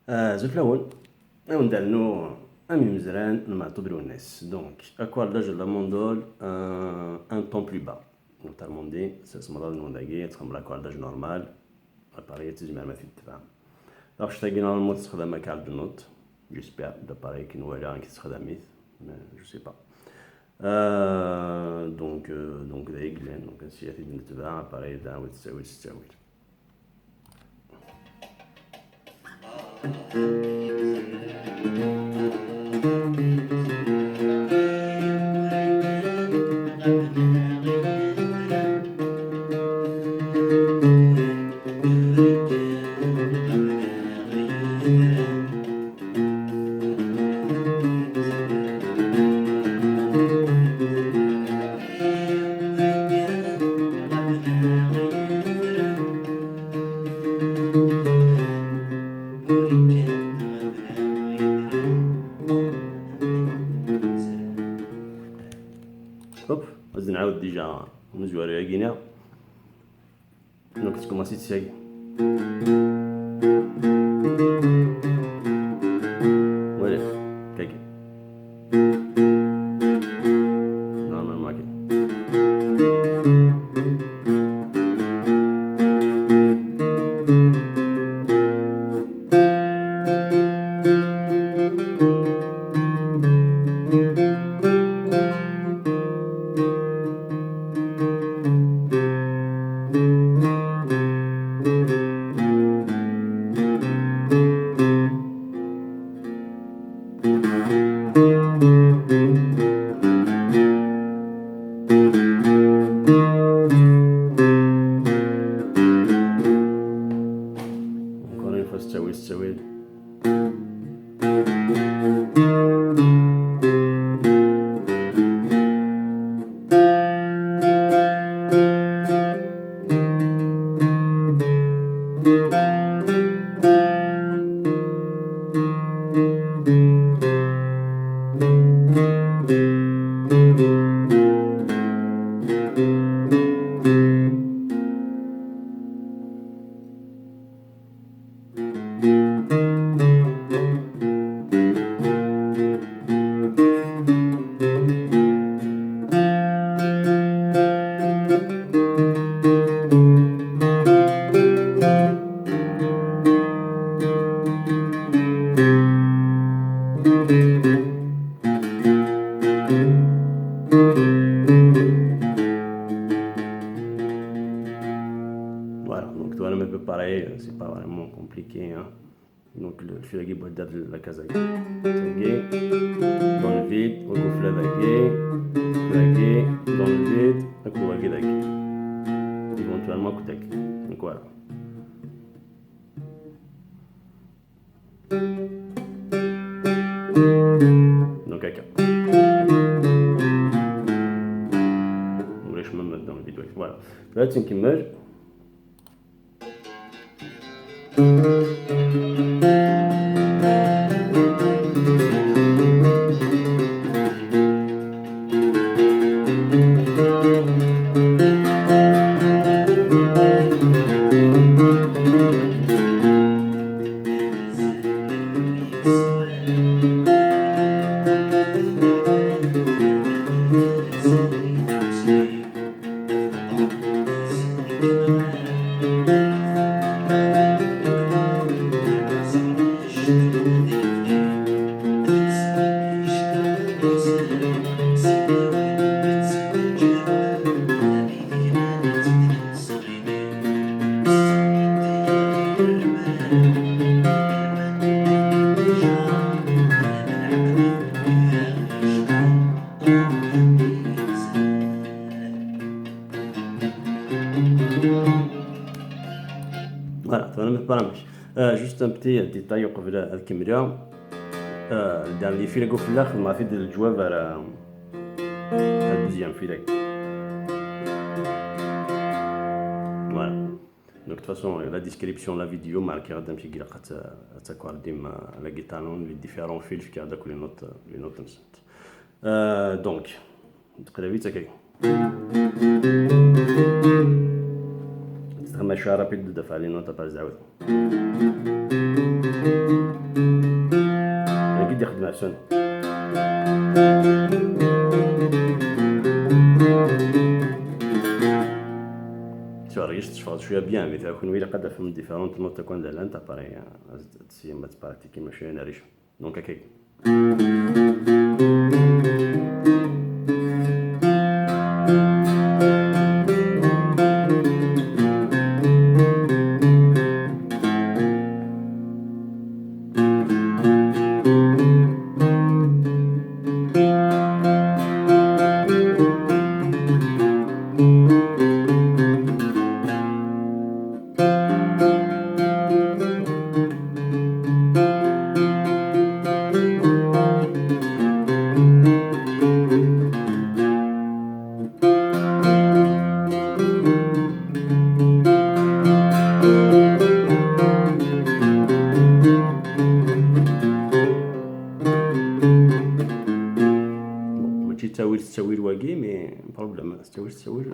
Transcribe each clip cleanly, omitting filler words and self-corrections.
زوج الأول نديرو Mimezran de Matoub Lounes. Donc, Accordage de la mondole un ton plus bas. Notamment dit, c'est ce modèle de l'ondagé, c'est comme l'accordage normal. L'appareil est jamais fait de temps. Alors, je t'ai dit normalement, c'est de ma carte de notes. J'espère l'appareil qui nous verra qui sera d'amis, mais je sais pas. Donc, d'aigle, donc, si il y a une petite appareil d'un ou de ça, hop, vas-y نعاود déjà نزوار ياقينا donc تكوماسي تساقي voilà كاكي normalement كده encore une fois تساوي Voilà, donc toi, un peu pareil, c'est pas vraiment compliqué. Hein. Donc le fil boîte de la casa dans le vide, au gouffre dans le vide, à courir éventuellement coutek. Donc voilà. Donc caca. On laisse même mettre dans le vide. Voilà. Là, c'est une qui meurt. Voilà, juste un petit détail قبل الكاميرا الدرني فيل قف الاخر ما في الجواب على الدوزيام فيل. Voilà. Donc de toute façon la description de la vidéo marquera d'un petit guillemot à t'accorder la guitare les différents fils qui a les notes نسيت. Donc très vite c'est تستخدم شوية رابيد دفع لي نوتة باز دعوة. sonne. Tu vois, je suis bien, mais tu as connu la cadre de différentes notes qu'on a l'un, pareil, si ma pratique machine riche. Donc, ok. تساوي الواقي مي بروبليم تساوي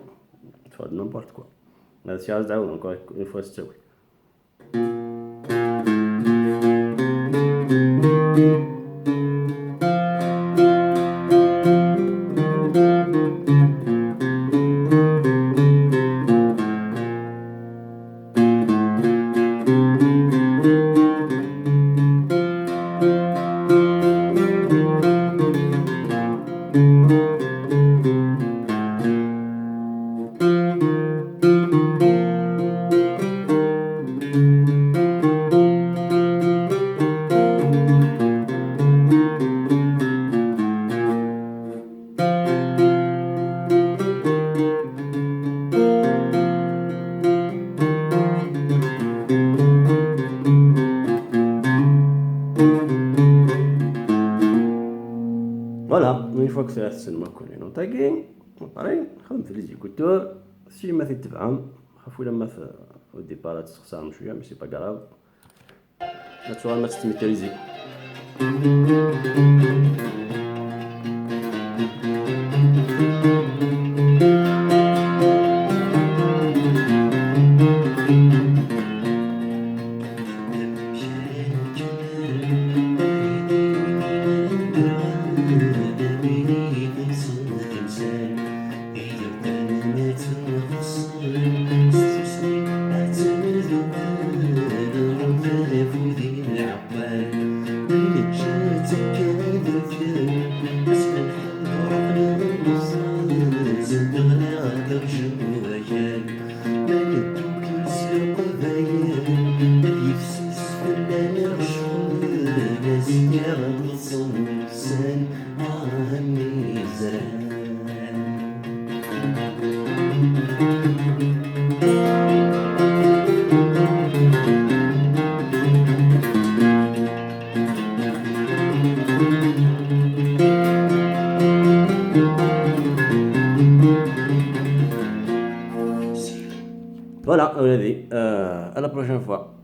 تفاد نيمبورت كوا هذا الشيء عاوز تعاود اون فوا تساوي فوالا من فوا كسرات السينما كلين وطاقين باغي خدم في ليزيكوتور سي ما تتفهم خاف ولا ما في الديبار تستخسرهم شويه مي سي با كراف ناتشورال ما تستميتريزي Voilà, on l'a dit. À la prochaine fois.